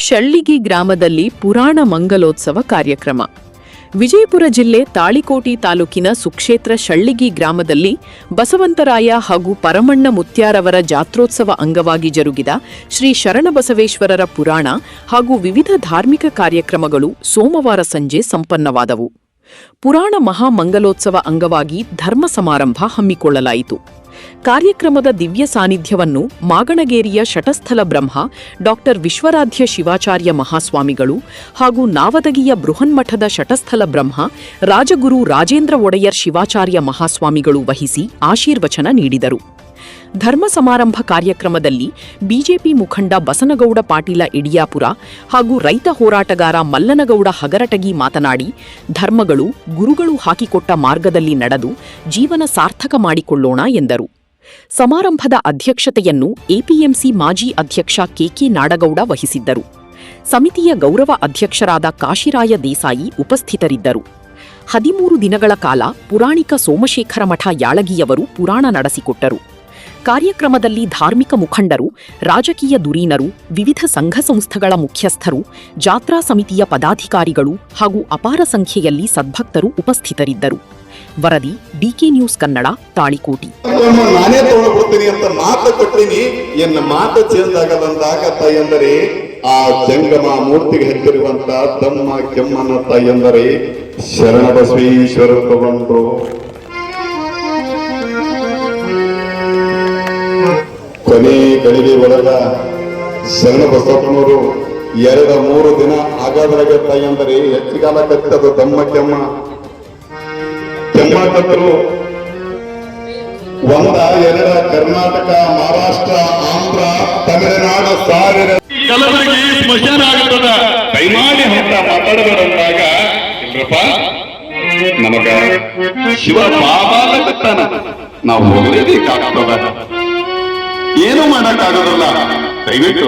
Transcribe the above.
ಶಳ್ಳಿಗಿ ಗ್ರಾಮದಲ್ಲಿ ಪುರಾಣ ಮಂಗಲೋತ್ಸವ ಕಾರ್ಯಕ್ರಮ. ವಿಜಯಪುರ ಜಿಲ್ಲೆ ತಾಳಿಕೋಟಿ ತಾಲೂಕಿನ ಸುಕ್ಷೇತ್ರ ಶಳ್ಳಿಗಿ ಗ್ರಾಮದಲ್ಲಿ ಬಸವಂತರಾಯ ಹಾಗೂ ಪರಮಣ್ಣ ಮುತ್ಯಾರವರ ಜಾತ್ರೋತ್ಸವ ಅಂಗವಾಗಿ ಜರುಗಿದ ಶ್ರೀ ಶರಣಬಸವೇಶ್ವರರ ಪುರಾಣ ಹಾಗೂ ವಿವಿಧ ಧಾರ್ಮಿಕ ಕಾರ್ಯಕ್ರಮಗಳು ಸೋಮವಾರ ಸಂಜೆ ಸಂಪನ್ನವಾದವು. ಪುರಾಣ ಮಹಾಮಂಗಲೋತ್ಸವ ಅಂಗವಾಗಿ ಧರ್ಮ ಸಮಾರಂಭ ಹಮ್ಮಿಕೊಳ್ಳಲಾಯಿತು. ಕಾರ್ಯಕ್ರಮದ ದಿವ್ಯ ಸಾನ್ನಿಧ್ಯವನ್ನು ಮಾಗಣಗೇರಿಯ ಶಟಸ್ಥಲ ಬ್ರಹ್ಮ ಡಾ ವಿಶ್ವರಾಧ್ಯ ಶಿವಾಚಾರ್ಯ ಮಹಾಸ್ವಾಮಿಗಳು ಹಾಗೂ ನಾವದಗಿಯ ಬೃಹನ್ಮಠದ ಶಟಸ್ಥಲ ಬ್ರಹ್ಮ ರಾಜಗುರು ರಾಜೇಂದ್ರ ಒಡೆಯರ್ ಶಿವಾಚಾರ್ಯ ಮಹಾಸ್ವಾಮಿಗಳು ವಹಿಸಿ ಆಶೀರ್ವಚನ ನೀಡಿದರು. ಧರ್ಮ ಸಮಾರಂಭ ಕಾರ್ಯಕ್ರಮದಲ್ಲಿ ಬಿಜೆಪಿ ಮುಖಂಡ ಬಸನಗೌಡ ಪಾಟೀಲ ಇಡಿಯಾಪುರ ಹಾಗೂ ರೈತ ಹೋರಾಟಗಾರ ಮಲ್ಲನಗೌಡ ಹಗರಟಗಿ ಮಾತನಾಡಿ, ಧರ್ಮಗಳು ಗುರುಗಳು ಹಾಕಿಕೊಟ್ಟ ಮಾರ್ಗದಲ್ಲಿ ನಡೆದು ಜೀವನ ಸಾರ್ಥಕ ಮಾಡಿಕೊಳ್ಳೋಣ ಎಂದರು. ಸಮಾರಂಭದ ಅಧ್ಯಕ್ಷತೆಯನ್ನು ಎಪಿಎಂಸಿ ಮಾಜಿ ಅಧ್ಯಕ್ಷ ಕೆಕೆ ನಾಡಗೌಡ ವಹಿಸಿದ್ದರು. ಸಮಿತಿಯ ಗೌರವ ಅಧ್ಯಕ್ಷರಾದ ಕಾಶಿರಾಯ ದೇಸಾಯಿ ಉಪಸ್ಥಿತರಿದ್ದರು. 13 ದಿನಗಳ ಕಾಲ ಪುರಾಣಿಕ ಸೋಮಶೇಖರ ಮಠ ಯಾಳಗಿಯವರು ಪುರಾಣ ನಡೆಸಿಕೊಟ್ಟರು. ಕಾರ್ಯಕ್ರಮದಲ್ಲಿ ಧಾರ್ಮಿಕ ಮುಖಂಡರು, ರಾಜಕೀಯ ಧುರೀಣರು, ವಿವಿಧ ಸಂಘ ಸಂಸ್ಥೆಗಳ ಮುಖ್ಯಸ್ಥರು, ಜಾತ್ರಾ ಸಮಿತಿಯ ಪದಾಧಿಕಾರಿಗಳು ಹಾಗೂ ಅಪಾರ ಸಂಖ್ಯೆಯಲ್ಲಿ ಸದ್ಭಕ್ತರು ಉಪಸ್ಥಿತರಿದ್ದರು. ವರದಿ ಡಿಕೆ ನ್ಯೂಸ್ ಕನ್ನಡ, ತಾಳಿಕೋಟಿ. ನಾನೇ ತಗೊಂಡ್ಬಿಡ್ತೀನಿ ಅಂತ ಮಾತು ಕೊಟ್ಟಿನಿ, ಎನ್ನ ಮಾತು ಚೇಂಜ್ ಆಗದಂದಾಗ ತಾಯಂದರೆ ಆ ಜಂಗಮ ಮೂರ್ತಿಗೆ ಹಚ್ಚಿರುವಂತ ತಮ್ಮ ಕೆಮ್ಮನ ತಾಯಂದರೆ ಶರಣಬಸವೇಶ್ವರ ತಗೊಂಡ್ರು. ಕೊನೆ ಗಳಿಗೆ ಒಳಗ ಶರಣಬಸಪ್ಪನವರು 2-3 ದಿನ ಆಗಾದ್ರಾಗ ತಾಯಂದರೆ ಹೆಚ್ಚಿಗಾಲ ಕಚ್ಚದು ತಮ್ಮ ಕೆಮ್ಮ ಕತ್ತರು. 1-2 ಕರ್ನಾಟಕ, ಮಹಾರಾಷ್ಟ್ರ, ಆಂಧ್ರ, ತಮಿಳುನಾಡು ಸಾವಿರ ಕಲಬುರಗಿ ಸ್ಮಶಾನ ಆಗುತ್ತದ ದಯಮಾಡಿ ಹೊತ್ತ ಮಾತಾಡಬೇಡಂದಾಗ ಇಲ್ರಪ್ಪ, ನಮಗ ಶಿವ ಬಾಬಾಲ ಗೊತ್ತಾನ, ನಾವು ಹೋಗಲೇಬೇಕಾಗ್ತದ, ಏನು ಮಾಡಕ್ಕಾಗೋದಿಲ್ಲ. ದಯವಿಟ್ಟು